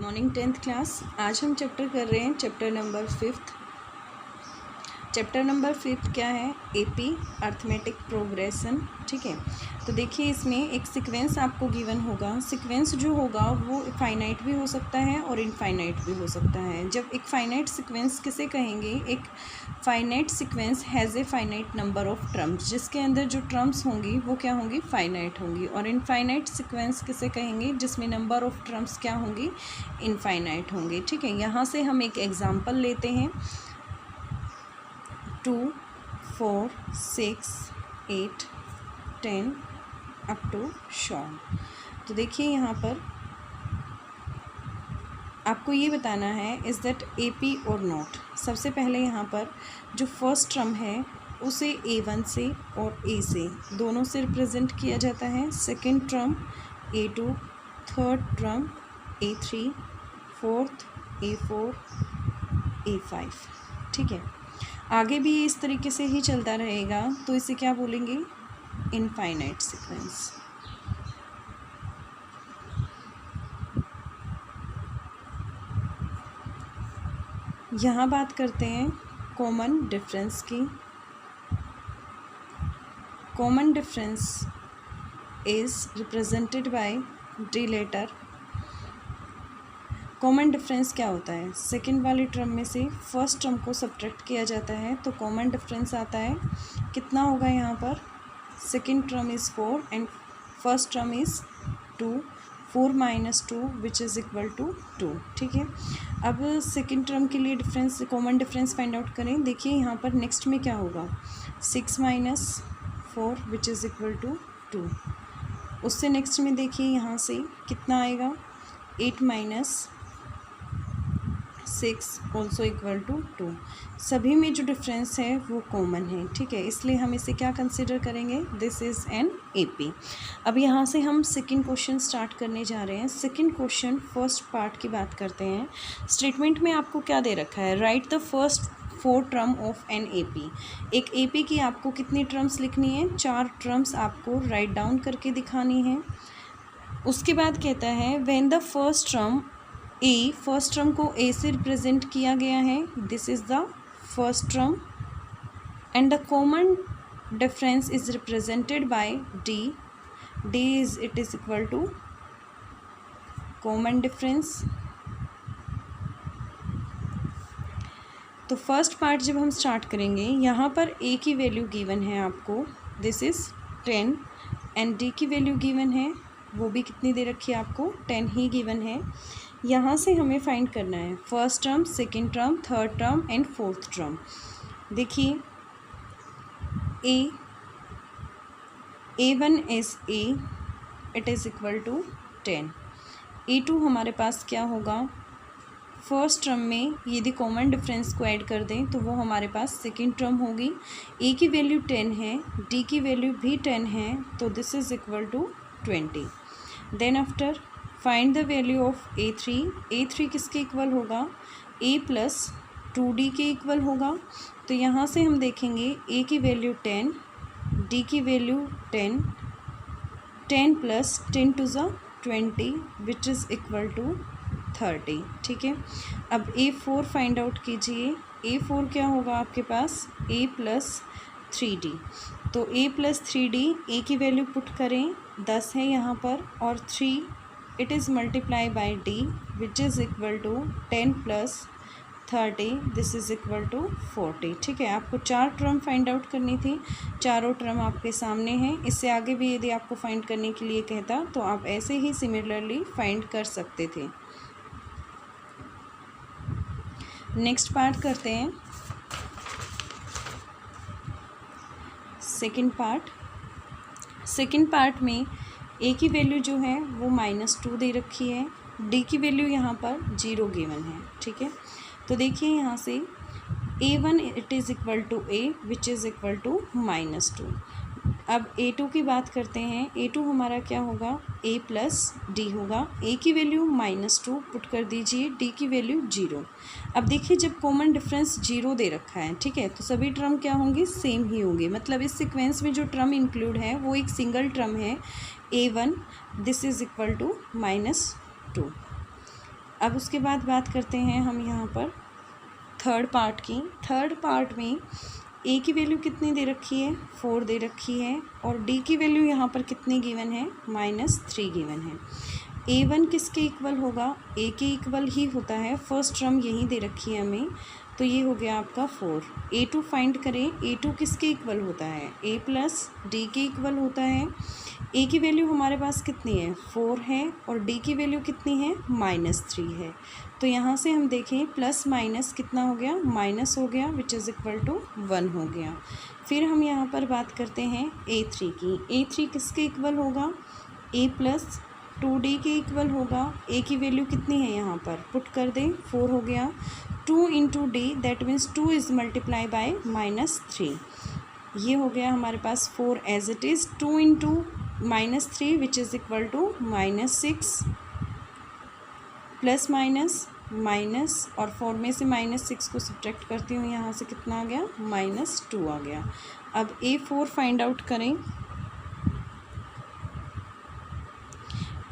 Morning 10th class. आज हम chapter कर रहे हैं चैप्टर नंबर 5। चैप्टर नंबर 5 क्या है? AP arithmetic progression. ठीक है, तो देखिए इसमें एक सीक्वेंस आपको गिवन होगा। सीक्वेंस जो होगा वो फाइनाइट भी हो सकता है और इनफाइनाइट भी हो सकता है। जब एक फाइनाइट सीक्वेंस किसे कहेंगे? एक finite sequence has a finite number of terms, जिसके अंदर जो टर्म्स होंगी वो क्या होंगी? फाइनाइट होंगी। और इनफाइनाइट सीक्वेंस किसे कहेंगे? जिसमें नंबर ऑफ टर्म्स क्या होंगी? इनफाइनाइट होंगी। ठीक है, यहाँ से हम एक एग्जाम्पल लेते हैं। 2, 4, 6, 8, 10 अप टू शॉन। तो देखिए यहाँ पर आपको ये बताना है इज़ दैट एपी और नॉट। सबसे पहले यहाँ पर जो फर्स्ट टर्म है उसे A1 से और A से दोनों से रिप्रेजेंट किया जाता है। Second term A2, third term A3, fourth A4, A5। ठीक है, आगे भी इस तरीके से ही चलता रहेगा, तो इसे क्या बोलेंगे? Infinite sequence. यहाँ बात करते हैं कॉमन डिफरेंस की। Common difference is represented by D letter. Common difference क्या होता है? सेकंड वाली टर्म में से फर्स्ट टर्म को सब्ट्रैक्ट किया जाता है तो कॉमन डिफरेंस आता है। कितना होगा यहाँ पर? Second term is 4 and first term is 2। 4 - 2 which is equal to 2। ठीक है, अब सेकंड टर्म के लिए difference, common difference find out करें। देखिए यहाँ पर नेक्स्ट में क्या होगा? 6 - 4 विच इज़ इक्वल टू 2। उससे नेक्स्ट में देखिए यहाँ से कितना आएगा? 8 - 6 ऑल्सो इक्वल टू 2। सभी में जो डिफरेंस है वो कॉमन है। ठीक है, इसलिए हम इसे क्या कंसिडर करेंगे? This is an AP. अब यहाँ से हम सेकंड क्वेश्चन स्टार्ट करने जा रहे हैं। सेकंड क्वेश्चन फर्स्ट पार्ट की बात करते हैं। स्टेटमेंट में आपको क्या दे रखा है? Right the first 4 term of an AP. एक एपी की आपको कितनी टर्म्स लिखनी है? 4 टर्म्स आपको राइट डाउन करके दिखानी है। उसके बाद कहता है when the first term A, first term को ए से रिप्रेजेंट किया गया है, this is the first term and the common difference is represented by D. D is it is equal to common difference. तो फर्स्ट पार्ट जब हम start करेंगे, यहाँ पर ए की वैल्यू गिवन है आपको, दिस इज़ 10 एंड डी की वैल्यू गिवन है, वो भी कितनी दे रखी है आपको? 10 ही गिवन है। यहाँ से हमें फाइंड करना है first term, second term, third term and fourth term. देखिए A1 is A, it is equal to 10। A2 हमारे पास क्या होगा? फर्स्ट टर्म में यदि कॉमन डिफरेंस को ऐड कर दें तो वो हमारे पास सेकंड टर्म होगी। A की वैल्यू 10 है, D की वैल्यू भी 10 है, तो this is equal to 20। Then after find the value of A3। A3 किसके इक्वल होगा? A प्लस 2D के इक्वल होगा। तो यहाँ से हम देखेंगे A की वैल्यू 10, D की वैल्यू 10, 10 प्लस 10 टू ज़ 20 विच इज़ इक्वल टू 30। ठीक है, अब A4 फाइंड आउट कीजिए। A4 क्या होगा आपके पास? A plus 3D। तो A प्लस 3D, A की वैल्यू पुट करें, 10 है यहाँ पर, और 3 it is multiply by D which is equal to 10 plus 30, this is equal to 40। ठीक है, आपको 4 टर्म फाइंड आउट करनी थी, चारों टर्म आपके सामने हैं। इससे आगे भी यदि आपको फाइंड करने के लिए कहता तो आप ऐसे ही सिमिलरली फाइंड कर सकते थे। नेक्स्ट पार्ट करते हैं, सेकंड पार्ट। सेकंड पार्ट में ए की वैल्यू जो है वो -2 दे रखी है, डी की वैल्यू यहाँ पर 0 गिवन है। ठीक है, तो देखिए यहाँ से A1 it is equal to A which is equal to -2। अब A2 की बात करते हैं। A2 हमारा क्या होगा? A प्लस D होगा। A की वैल्यू -2 पुट कर दीजिए, D की वैल्यू 0। अब देखिए जब कॉमन डिफरेंस 0 दे रखा है, ठीक है, तो सभी टर्म क्या होंगी? सेम ही होंगे। मतलब इस सीक्वेंस में जो टर्म इंक्लूड है वो एक सिंगल टर्म है A1, this is equal to -2। अब उसके बाद बात करते हैं हम यहाँ पर थर्ड पार्ट की। थर्ड पार्ट में ए की वैल्यू कितनी दे रखी है, 4 दे रखी है, और डी की वैल्यू यहाँ पर कितनी गिवन है, -3 गिवन है। A1 किसके इक्वल होगा, ए के इक्वल ही होता है, फर्स्ट टर्म यही दे रखी है हमें, तो ये हो गया आपका 4। A2 फाइंड करें, A2 किसके इक्वल होता है, A प्लस डी के इक्वल होता है। A की वैल्यू हमारे पास कितनी है, 4 है, और D की वैल्यू कितनी है, -3 है। तो यहाँ से हम देखें प्लस माइनस कितना हो गया, माइनस हो गया, विच इज़ इक्वल टू 1 हो गया। फिर हम यहाँ पर बात करते हैं A3 की। A3 किसके इक्वल होगा, A प्लस 2D के इक्वल होगा। A की वैल्यू कितनी है, यहाँ पर पुट कर दें, 4 हो गया। 2 into D, that means 2 is multiply by -3, ये हो गया हमारे पास 4 as it is. 2 into -3 which is equal to -6, plus minus और 4 में से -6 को सब्ट्रैक्ट करती हूँ, यहाँ से कितना आ गया, -2 आ गया। अब A4 फाइंड आउट करें।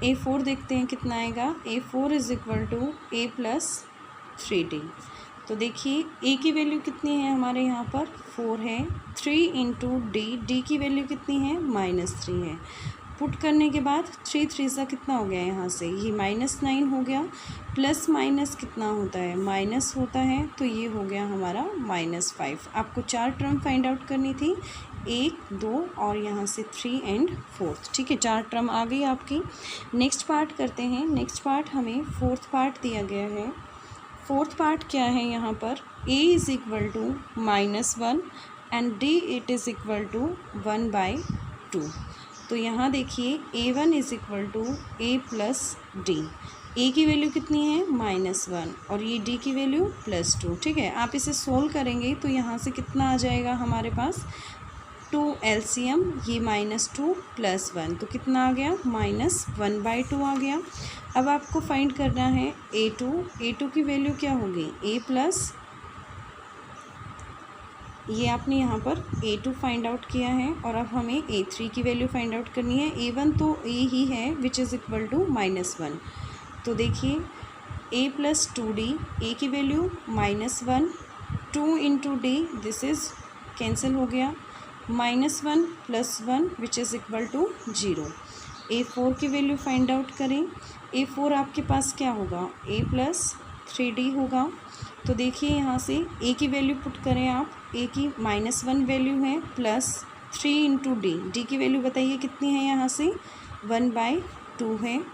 A4 देखते हैं कितना आएगा, A4 is equal to A plus 3D। तो देखिए A की वैल्यू कितनी है हमारे यहाँ पर, 4 है। 3 इंटू D की वैल्यू कितनी है, -3 है। पुट करने के बाद 3 3 सा कितना हो गया, यहाँ से ये -9 हो गया। प्लस माइनस कितना होता है, माइनस होता है, तो ये हो गया हमारा -5। आपको 4 टर्म फाइंड आउट करनी थी, 1 2 और यहाँ से 3 एंड 4, ठीक है, 4 टर्म आ गई आपकी। नेक्स्ट पार्ट करते हैं। नेक्स्ट पार्ट हमें फोर्थ पार्ट दिया गया है। फोर्थ पार्ट क्या है यहाँ पर, a is equal to -1 and d it is equal to 1/2। तो यहाँ देखिए A1 is equal to A plus D. A की वैल्यू कितनी है, -1, और ये D की वैल्यू +2, ठीक है। आप इसे सोल्व करेंगे तो यहाँ से कितना आ जाएगा हमारे पास, 2 LCM, ये -2 + 1, तो कितना आ गया, -1/2 आ गया। अब आपको फाइंड करना है A2 की वैल्यू क्या होगी, A प्लस, ये आपने यहाँ पर A2 फाइंड आउट किया है, और अब हमें A3 की वैल्यू फाइंड आउट करनी है। A1 तो A ही है, विच इज़ इक्वल टू -1। तो देखिए A प्लस 2D, A की value -1, 2 into D, this is cancel हो गया, -1 + 1 विच इज़ इक्वल टू 0। A4 की वैल्यू फाइंड आउट करें। A4 आपके पास क्या होगा, A प्लस 3D होगा। तो देखिए यहाँ से A की वैल्यू पुट करें आप, A की -1 वैल्यू है, प्लस 3 इंटू D की वैल्यू बताइए कितनी है, यहाँ से 1/2 है।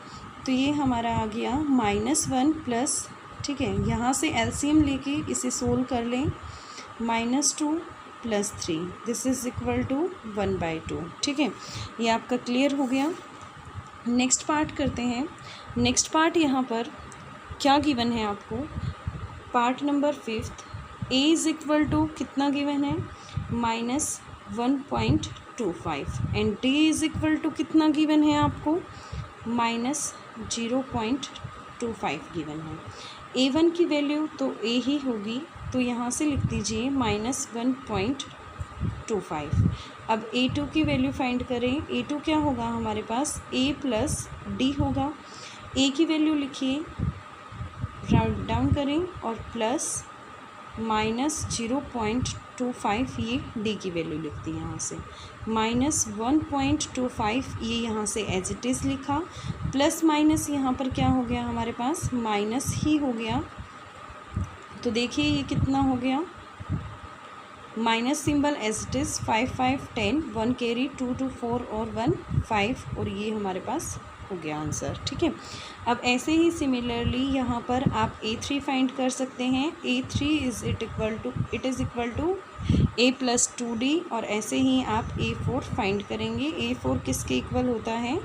तो ये हमारा आ गया -1 प्लस, ठीक है, यहाँ से एलसीएम लेके इसे सोल्व कर लें, -2 + 3, दिस इज़ इक्वल टू 1/2, ठीक है। ये आपका क्लियर हो गया। नेक्स्ट पार्ट करते हैं। नेक्स्ट पार्ट यहाँ पर क्या गिवन है आपको, part number 5, A is equal to कितना गिवन है, -1.25, and D is equal to कितना गिवन है आपको, -0.25 गिवन है। A1 की वैल्यू तो A ही होगी, तो यहाँ से लिख दीजिए -1.25। अब A2 की वैल्यू फाइंड करें। A2 क्या होगा हमारे पास, A प्लस D होगा। A की वैल्यू लिखिए, राउंड डाउन करें, और प्लस -0.25, ये D की वैल्यू लिखती है, यहाँ से -1.25, ये यहाँ से एज इट इज़ लिखा, प्लस माइनस यहाँ पर क्या हो गया हमारे पास, माइनस ही हो गया। तो देखिए ये कितना हो गया, minus symbol as it is, 5 5 10, 1 carry, 2 2 4 और 1 5, और ये हमारे पास हो गया आंसर, ठीक है। अब ऐसे ही सिमिलरली यहाँ पर आप A3 फाइंड कर सकते हैं। A3 is it is equal to A plus 2D, और ऐसे ही आप A4 फाइंड करेंगे। A4 किसके इक्वल होता है,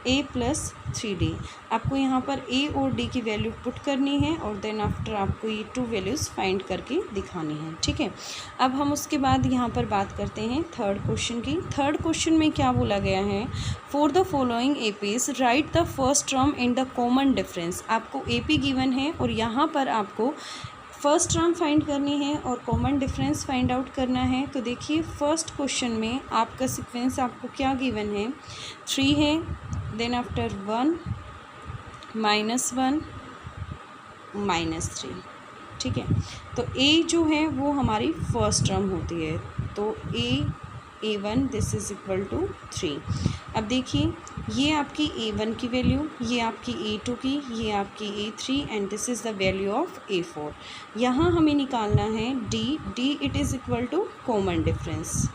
A प्लस 3D। आपको यहाँ पर A और D की वैल्यू पुट करनी है, और देन आफ्टर आपको ये 2 वैल्यूज़ फाइंड करके दिखानी है, ठीक है। अब हम उसके बाद यहाँ पर बात करते हैं थर्ड क्वेश्चन की। थर्ड क्वेश्चन में क्या बोला गया है, for the following APs right the first term and the common difference. आपको AP गिवन है, और यहाँ पर आपको फर्स्ट टर्म फाइंड करनी है और कॉमन डिफरेंस फाइंड आउट करना है। तो देखिए फर्स्ट क्वेश्चन में आपका सीक्वेंस आपको क्या गिवन है, 3 है, देन आफ्टर 1 -1 -3, ठीक है। तो a जो है वो हमारी फर्स्ट टर्म होती है, तो a1 this is equal to 3। अब देखिए ये आपकी a1 की वैल्यू, ये आपकी a2 की, ये आपकी a3 and this is the value of a4। यहाँ हमें निकालना है d it is equal to common difference.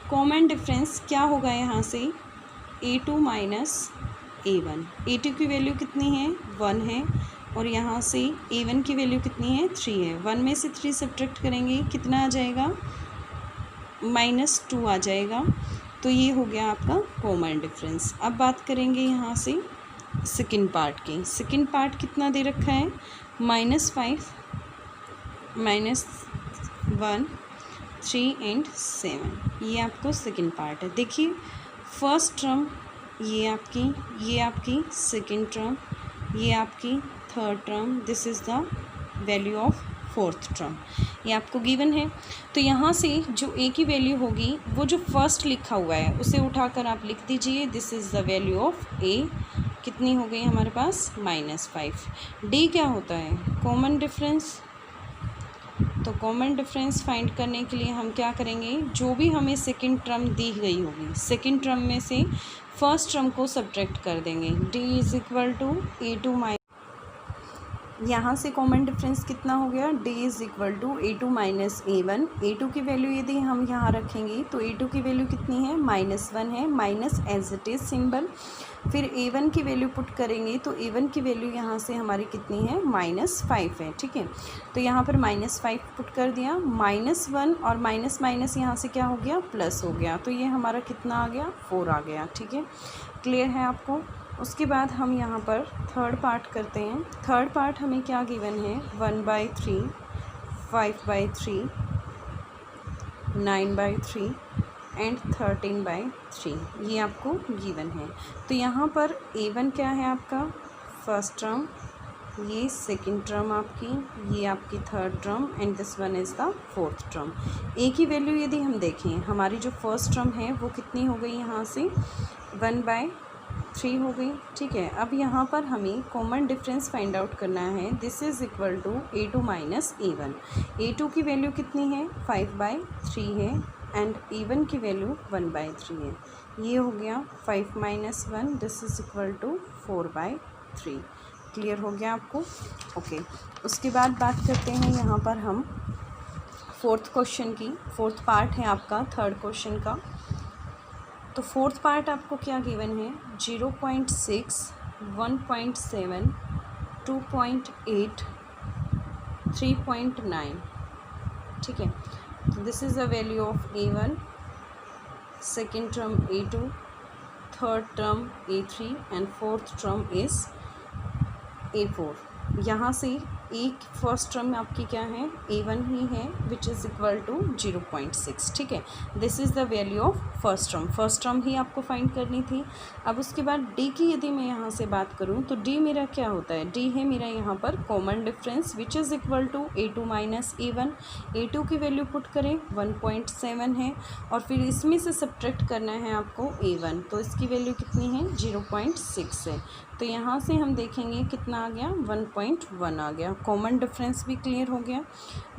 Common difference क्या होगा यहाँ से, a2 माइनस a1। a2 की वैल्यू कितनी है, 1 है, और यहाँ से a1 की वैल्यू कितनी है, 3 है। 1 में से 3 सब्ट्रैक्ट करेंगे, कितना आ जाएगा, -2 आ जाएगा। तो ये हो गया आपका कॉमन डिफरेंस। अब बात करेंगे यहाँ से सेकंड पार्ट की। सेकंड पार्ट कितना दे रखा है, -5, -1, 3 एंड 7। ये आपको सेकंड पार्ट है। देखिए फर्स्ट टर्म ये आपकी सेकंड टर्म, ये आपकी third term, this is the value of fourth term, ये आपको गिवन है। तो यहाँ से जो a की वैल्यू होगी वो जो फर्स्ट लिखा हुआ है उसे उठाकर आप लिख दीजिए, this is the value of a। कितनी हो गई हमारे पास, -5। d क्या होता है, कॉमन डिफरेंस। तो कॉमन डिफरेंस फाइंड करने के लिए हम क्या करेंगे, जो भी हमें सेकंड टर्म दी गई होगी, सेकंड टर्म में से फर्स्ट टर्म को सब्ट्रैक्ट कर देंगे। d is equal to a2 minus, यहाँ से कॉमन डिफरेंस कितना हो गया, d is equal to a2 minus a1। a2 की वैल्यू यदि हम यहाँ रखेंगे तो a2 की वैल्यू कितनी है, -1 है, minus as it is symbol. फिर a1 की वैल्यू पुट करेंगे तो a1 की वैल्यू यहाँ से हमारी कितनी है, -5 है, ठीक है। तो यहाँ पर -5 पुट कर दिया, -1 और माइनस माइनस यहाँ से क्या हो गया, प्लस हो गया। तो ये हमारा कितना आ गया, 4 आ गया, ठीक है। क्लियर है आपको। उसके बाद हम यहाँ पर थर्ड पार्ट करते हैं। थर्ड पार्ट हमें क्या गिवन है, 1/3, 5/3, 9/3 एंड 13/3, ये आपको गिवन है। तो यहाँ पर a1 क्या है आपका फर्स्ट टर्म, ये सेकंड टर्म आपकी, ये आपकी third term and this one is the fourth term. a की वैल्यू यदि हम देखें, हमारी जो फर्स्ट टर्म है वो कितनी हो गई, यहाँ से 1/3 हो गई, ठीक है। अब यहाँ पर हमें कॉमन डिफरेंस फाइंड आउट करना है, this is equal to a2 minus a1। a2 की वैल्यू कितनी है, 5/3 है एंड a1 की वैल्यू 1/3 है। ये हो गया 5 - 1, this is equal to 4/3। Clear हो गया आपको, ओके। उसके बाद बात करते हैं यहाँ पर हम फोर्थ क्वेश्चन की। फोर्थ पार्ट है आपका थर्ड क्वेश्चन का। तो फोर्थ पार्ट आपको क्या गिवन है, 0.6, 1.7, 2.8, 3.9, ठीक है। तो this is the value of a1, second term a2, third term a3 and fourth term is a4। यहाँ से एक फर्स्ट टर्म में आपकी क्या है, a1 ही है, विच इज़ इक्वल टू 0.6, ठीक है। This is the value of first term. First term ही आपको फाइंड करनी थी। अब उसके बाद d की यदि मैं यहाँ से बात करूँ तो d मेरा क्या होता है, d है मेरा यहाँ पर common difference, which is equal to a2 minus a1। a2 की वैल्यू पुट करें, 1.7 है, और फिर इसमें से सब्ट्रैक्ट करना है आपको a1, तो इसकी वैल्यू कितनी है, 0.6 है। तो यहाँ से हम देखेंगे कितना आ गया, 1.1 आ गया। कॉमन डिफरेंस भी क्लियर हो गया।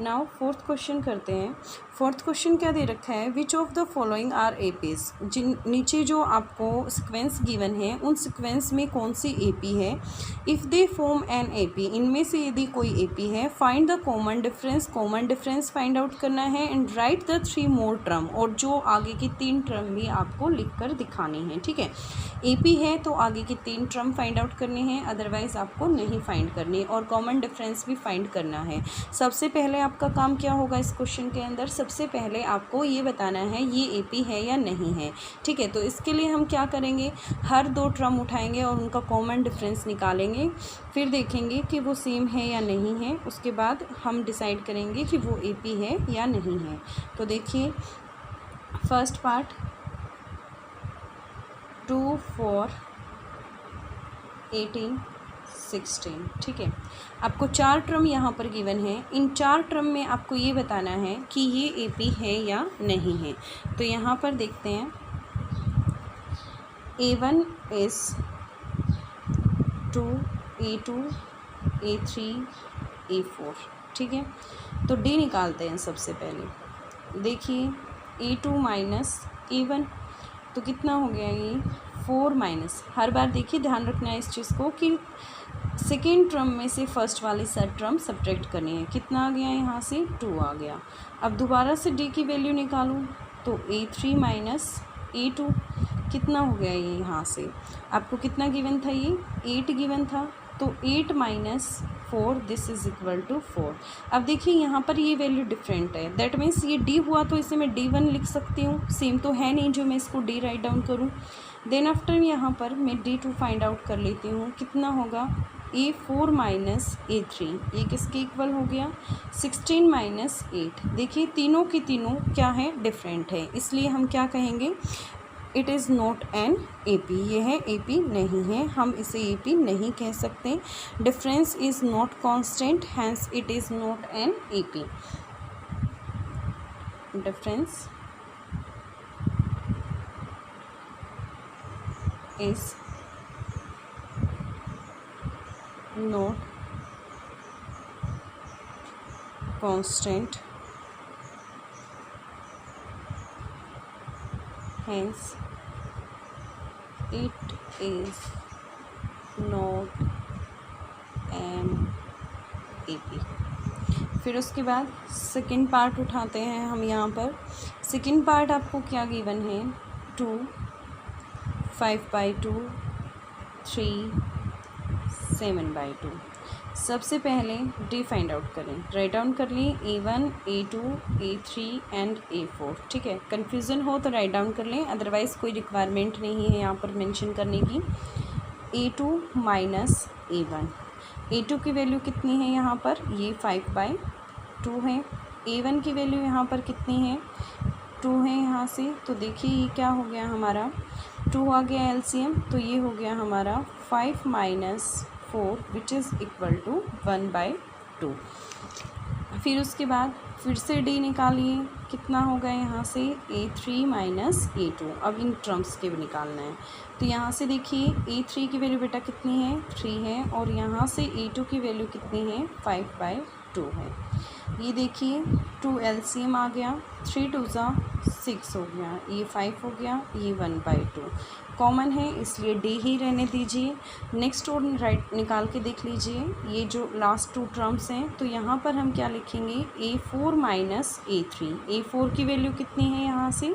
नाउ फोर्थ क्वेश्चन करते हैं। फोर्थ क्वेश्चन क्या दे रखा है, which of the following are APs. जिन नीचे जो आपको सीक्वेंस गिवन है उन सीक्वेंस में कौन सी एपी है, if they form an AP, इनमें से यदि कोई एपी है, find the common difference. Common difference find out करना है and right the 3 more term, और जो आगे की 3 टर्म भी आपको लिख कर दिखानी है, ठीक है। एपी है तो आगे की 3 टर्म फाइंड आउट करनी है, अदरवाइज़ आपको नहीं फाइंड करनी, और कॉमन डिफरेंस भी फाइंड करना है। सबसे पहले आपका काम क्या होगा इस क्वेश्चन के अंदर, सबसे पहले आपको ये बताना है ये एपी है या नहीं है, ठीक है। तो इसके लिए हम क्या करेंगे, हर 2 टर्म उठाएंगे और उनका कॉमन डिफरेंस निकालेंगे, फिर देखेंगे कि वो सेम है या नहीं है, उसके बाद हम डिसाइड करेंगे कि वो एपी है या नहीं है। तो देखिए फर्स्ट पार्ट 2, 4, 18, 16, ठीक है। आपको 4 टर्म यहाँ पर गिवन है, इन 4 टर्म में आपको ये बताना है कि ये एपी है या नहीं है। तो यहाँ पर देखते हैं A1 is 2, A2, A3, A4, ठीक है। तो D निकालते हैं सबसे पहले। देखिए A2 माइनस A1, तो कितना हो गया ये 4 माइनस, हर बार देखिए ध्यान रखना है इस चीज़ को कि सेकेंड टर्म में से फर्स्ट वाली सब टर्म सब्ट्रैक्ट करनी है। कितना आ गया यहाँ से 2 आ गया। अब दोबारा से D की वैल्यू निकालूँ तो A3 माइनस A2, कितना हो गया ये यहाँ से, आपको कितना गिवन था, ये 8 गिवन था, तो 8 minus 4 this is equal to 4। अब देखिए यहाँ पर ये वैल्यू डिफरेंट है, दैट मीन्स ये D हुआ तो इसे मैं D1 लिख सकती हूँ, सेम तो है नहीं जो मैं इसको D राइट डाउन करूँ। देन आफ्टर यहाँ पर मैं D2 फाइंड आउट कर लेती हूँ, कितना होगा A4 माइनस A3, ये किसके इक्वल हो गया 16 माइनस 8। देखिए तीनों की तीनों क्या है, डिफरेंट है, इसलिए हम क्या कहेंगे, it is not an AP, ये है AP नहीं है, हम इसे AP नहीं कह सकते। Difference is not constant, hence it is not an AP। Difference is not constant, hence it is not an AP। फिर उसके बाद सेकंड पार्ट उठाते हैं हम यहाँ पर। सेकंड पार्ट आपको क्या गिवन है, 2, 5/2, 3, 7/2। सबसे पहले D फाइंड आउट करें, राइट डाउन कर लिए A1, A2, A3 and A4, ठीक है। कन्फ्यूज़न हो तो राइट डाउन कर लें, अदरवाइज़ कोई रिक्वायरमेंट नहीं है यहाँ पर मेंशन करने की। A2 माइनस A1, A2 की वैल्यू कितनी है यहाँ पर, ये 5/2 है। A1 की वैल्यू यहाँ पर कितनी है, 2 है यहाँ से, तो देखिए ये क्या हो गया हमारा, 2 आ गया LCM, तो ये हो गया हमारा 5 minus 4 which is equal to 1/2। फिर उसके बाद फिर से D निकालिए, कितना होगा यहाँ से A3 माइनस A2, अब इन टर्म्स के भी निकालना है। तो यहाँ से देखिए A3 की वैल्यू बेटा कितनी है, 3 है, और यहाँ से A2 की वैल्यू कितनी है, 5/2 है। ये देखिए 2 LCM आ गया, 3 2 6 हो गया, ये 5 हो गया, ये 1/2 कॉमन है, इसलिए D ही रहने दीजिए। नेक्स्ट और राइट निकाल के देख लीजिए, ये जो लास्ट 2 टर्म्स हैं, तो यहाँ पर हम क्या लिखेंगे, A4 माइनस A3। A4 की वैल्यू कितनी है यहाँ से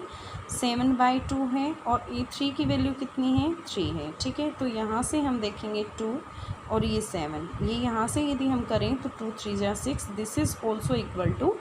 7/2 है, और A3 की वैल्यू कितनी है 3 है, ठीक है। तो यहाँ से हम देखेंगे 2 और ये 7, ये यहाँ से यदि हम करें तो 2 3 जा 6, this is also equal to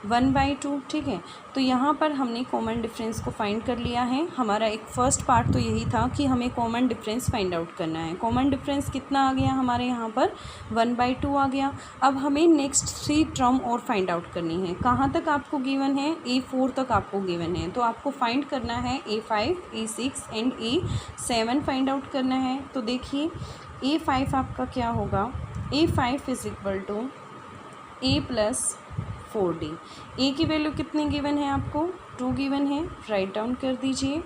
1/2, ठीक है। तो यहाँ पर हमने कॉमन डिफरेंस को फाइंड कर लिया है। हमारा एक फ़र्स्ट पार्ट तो यही था कि हमें कॉमन डिफरेंस फाइंड आउट करना है। कॉमन डिफरेंस कितना आ गया हमारे यहाँ पर 1/2 आ गया। अब हमें नेक्स्ट 3 टर्म और फाइंड आउट करनी है। कहाँ तक आपको गिवन है, A4 तक आपको गिवन है, तो आपको फाइंड करना है A5, A6 and A7 find out करना है। तो देखिए A5 आपका क्या होगा, A5 is equal to A plus 4D। A की वैल्यू कितनी गिवन है आपको, 2 गिवन है, राइट डाउन कर दीजिए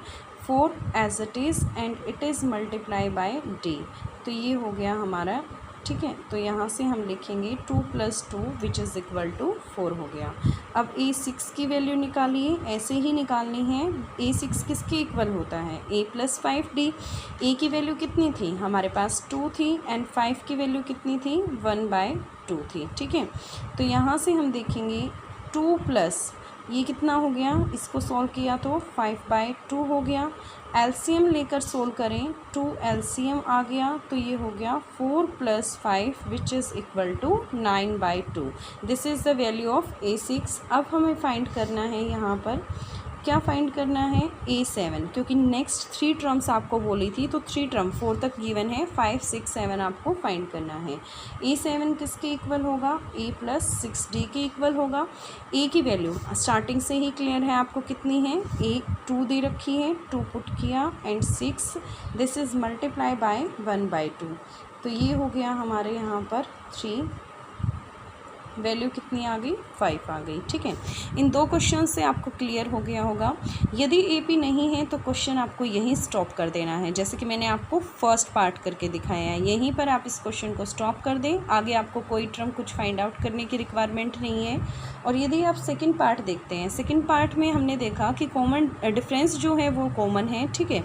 4 as it is and it is multiply by D। तो ये हो गया हमारा, ठीक है। तो यहाँ से हम लिखेंगे 2 + 2 विच इज़ इक्वल टू 4 हो गया। अब A6 की वैल्यू निकालिए, ऐसे ही निकालनी है। A6 किसके इक्वल होता है, A + 5D। ए की वैल्यू कितनी थी हमारे पास 2 थी, एंड 5 की वैल्यू कितनी थी 1/2 थी, ठीक है। तो यहाँ से हम देखेंगे 2 प्लस ये कितना हो गया, इसको सॉल्व किया तो 5/2 हो गया। एलसीएम लेकर सोल्व करें, 2 LCM आ गया, तो ये हो गया 4 + 5 which is equal to 9/2। This is the value of A6। अब हमें फाइंड करना है यहाँ पर, क्या फाइंड करना है A7, क्योंकि नेक्स्ट 3 टर्म्स आपको बोली थी, तो 3 टर्म 4 तक गिवन है, 5 6 7 आपको फाइंड करना है। A7 किसके इक्वल होगा, A + 6D के इक्वल होगा। A की वैल्यू स्टार्टिंग से ही क्लियर है आपको कितनी है, A 2 दे रखी है, 2 पुट किया and 6, this is multiply bye 1/2। तो ये हो गया हमारे यहाँ पर 3 वैल्यू कितनी आ गई, 5 आ गई। ठीक है, इन 2 क्वेश्चन से आपको क्लियर हो गया होगा। यदि AP नहीं है तो क्वेश्चन आपको यहीं स्टॉप कर देना है, जैसे कि मैंने आपको फर्स्ट पार्ट करके दिखाया है, यहीं पर आप इस क्वेश्चन को स्टॉप कर दें। आगे आपको कोई टर्म कुछ फाइंड आउट करने की रिक्वायरमेंट नहीं है। और यदि आप सेकेंड पार्ट देखते हैं, सेकेंड पार्ट में हमने देखा कि कॉमन डिफरेंस जो है वो कॉमन है। ठीक है,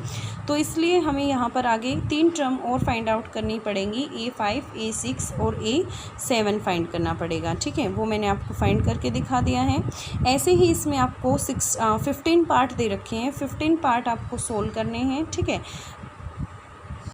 तो इसलिए हमें यहाँ पर आगे 3 टर्म और फाइंड आउट करनी पड़ेंगी, A5, A6 और A7 फाइंड करना पड़ेगा। ठीक है, वो मैंने आपको फाइंड करके दिखा दिया है। ऐसे ही इसमें आपको 15 पार्ट दे रखे हैं, 15 पार्ट आपको सोल्व करने हैं। ठीक है,